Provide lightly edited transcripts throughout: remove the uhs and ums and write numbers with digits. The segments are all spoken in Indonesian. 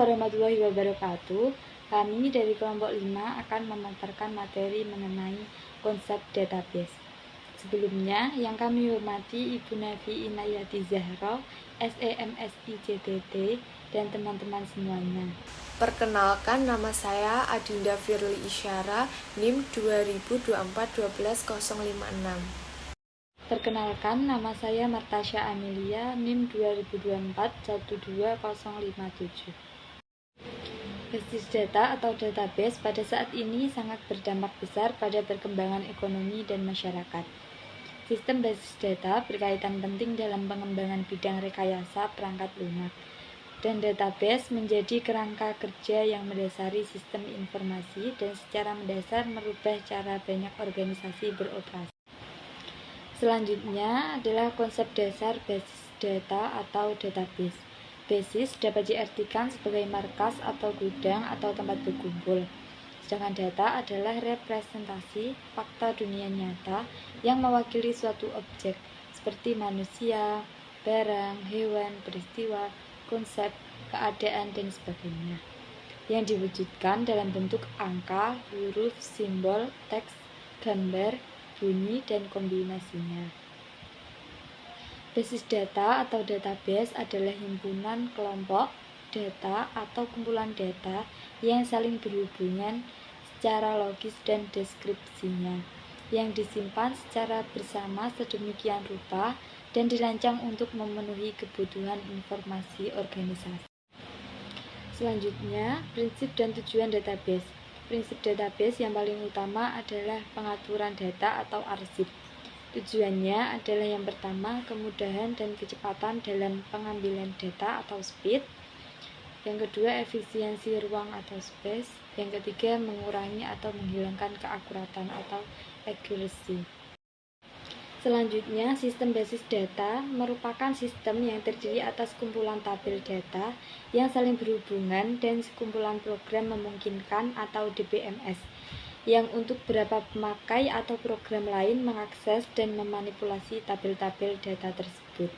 warahmatullahi wabarakatuh. Kami dari kelompok 5 akan memaparkan materi mengenai konsep database. Sebelumnya, yang kami hormati Ibu Nafi Inayati Zahra, SEMSI JTT, dan teman-teman semuanya. Perkenalkan, nama saya Adinda Firly Isyara, NIM 2024-12056. Perkenalkan, nama saya Martasya Amelia, NIM 2024-12057. Basis data atau database pada saat ini sangat berdampak besar pada perkembangan ekonomi dan masyarakat. Sistem basis data berkaitan penting dalam pengembangan bidang rekayasa perangkat lunak, dan database menjadi kerangka kerja yang mendasari sistem informasi dan secara mendasar merubah cara banyak organisasi beroperasi. Selanjutnya adalah konsep dasar basis data atau database. Basis dapat diartikan sebagai markas atau gudang atau tempat berkumpul. Sedangkan data adalah representasi fakta dunia nyata yang mewakili suatu objek seperti manusia, barang, hewan, peristiwa, konsep, keadaan, dan sebagainya, yang diwujudkan dalam bentuk angka, huruf, simbol, teks, gambar, bunyi, dan kombinasinya. Basis data atau database adalah himpunan kelompok data atau kumpulan data yang saling berhubungan secara logis dan deskripsinya, yang disimpan secara bersama sedemikian rupa dan dirancang untuk memenuhi kebutuhan informasi organisasi. Selanjutnya, prinsip dan tujuan database. Prinsip database yang paling utama adalah pengaturan data atau arsip. Tujuannya adalah yang pertama, kemudahan dan kecepatan dalam pengambilan data atau speed. Yang kedua, efisiensi ruang atau space. Yang ketiga, mengurangi atau menghilangkan keakuratan atau accuracy. Selanjutnya, sistem basis data merupakan sistem yang terdiri atas kumpulan tabel data yang saling berhubungan dan sekumpulan program memungkinkan atau DBMS, yang untuk beberapa pemakai atau program lain mengakses dan memanipulasi tabel-tabel data tersebut.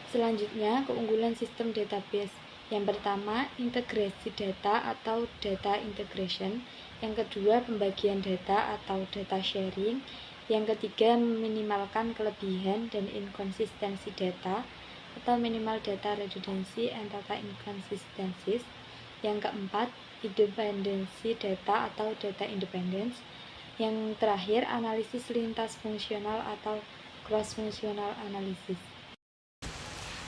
Selanjutnya, keunggulan sistem database. Yang pertama, integrasi data atau data integration. Yang kedua, pembagian data atau data sharing. Yang ketiga, meminimalkan kelebihan dan inkonsistensi data atau minimal data redundancy and data inconsistencies. Yang keempat, independensi data atau data independence. Yang terakhir, analisis lintas fungsional atau cross-functional analysis.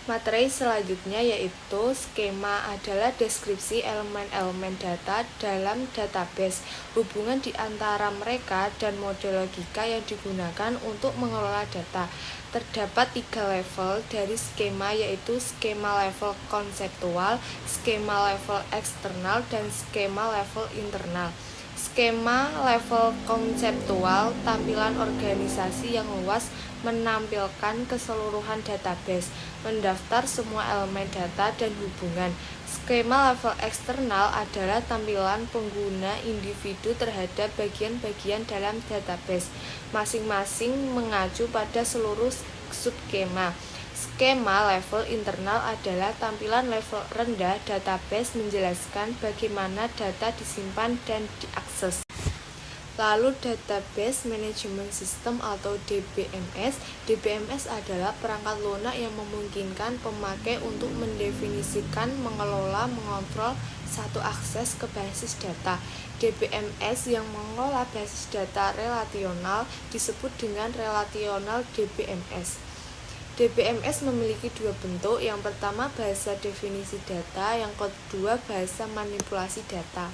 Materi selanjutnya yaitu skema adalah deskripsi elemen-elemen data dalam database, hubungan di antara mereka, dan model logika yang digunakan untuk mengelola data. Terdapat 3 level dari skema, yaitu skema level konseptual, skema level eksternal, dan skema level internal. Skema level konseptual, tampilan organisasi yang luas, menampilkan keseluruhan database, mendaftar semua elemen data dan hubungan. Skema level eksternal adalah tampilan pengguna individu terhadap bagian-bagian dalam database, masing-masing mengacu pada seluruh subskema. Skema level internal adalah tampilan level rendah database, menjelaskan bagaimana data disimpan dan diakses. Lalu Database Management System atau DBMS. DBMS adalah perangkat lunak yang memungkinkan pemakai untuk mendefinisikan, mengelola, mengontrol satu akses ke basis data. DBMS yang mengelola basis data relasional disebut dengan relational DBMS. DBMS memiliki 2 bentuk, yang pertama bahasa definisi data, yang kedua bahasa manipulasi data.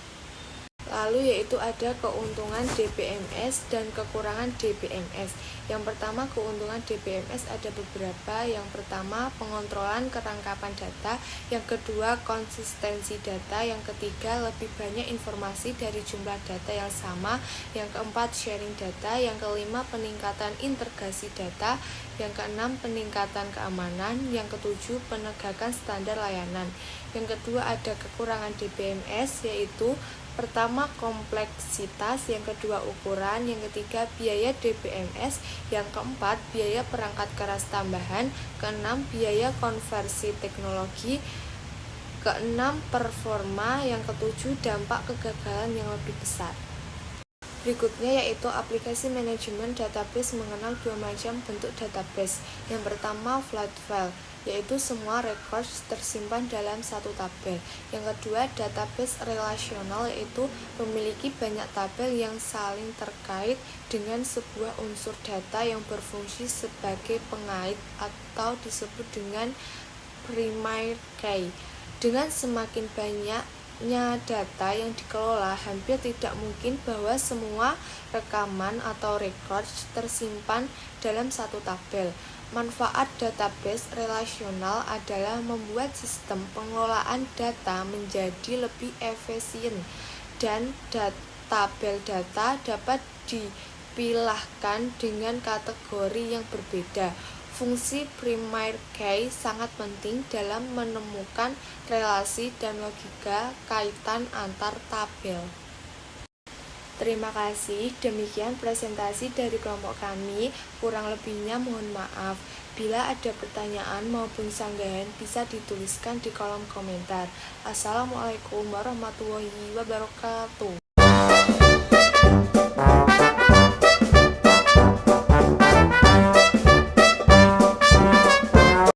Lalu yaitu ada keuntungan DBMS dan kekurangan DBMS. Yang pertama, keuntungan DBMS ada beberapa. Yang pertama, pengontrolan kerangkapan data. Yang kedua, konsistensi data. Yang ketiga, lebih banyak informasi dari jumlah data yang sama. Yang keempat, sharing data. Yang kelima, peningkatan integrasi data. Yang keenam, peningkatan keamanan. Yang ketujuh, penegakan standar layanan. Yang kedua, ada kekurangan DBMS, yaitu pertama, kompleksitas. Yang kedua, ukuran. Yang ketiga, biaya DBMS. Yang keempat, biaya perangkat keras tambahan. Keenam, biaya konversi teknologi. keenam, performa. Yang ketujuh, dampak kegagalan yang lebih besar. Berikutnya yaitu aplikasi manajemen database mengenal dua macam bentuk database. Yang pertama, flat file, yaitu semua records tersimpan dalam satu tabel. Yang kedua, database relasional, yaitu memiliki banyak tabel yang saling terkait dengan sebuah unsur data yang berfungsi sebagai pengait atau disebut dengan primary key. Dengan semakin banyaknya data yang dikelola, hampir tidak mungkin bahwa semua rekaman atau records tersimpan dalam satu tabel. Manfaat database relasional adalah membuat sistem pengelolaan data menjadi lebih efisien dan tabel data dapat dipilahkan dengan kategori yang berbeda. Fungsi primary key sangat penting dalam menemukan relasi dan logika kaitan antar tabel. Terima kasih, demikian presentasi dari kelompok kami. Kurang lebihnya mohon maaf. Bila ada pertanyaan maupun sanggahan bisa dituliskan di kolom komentar. Assalamualaikum warahmatullahi wabarakatuh.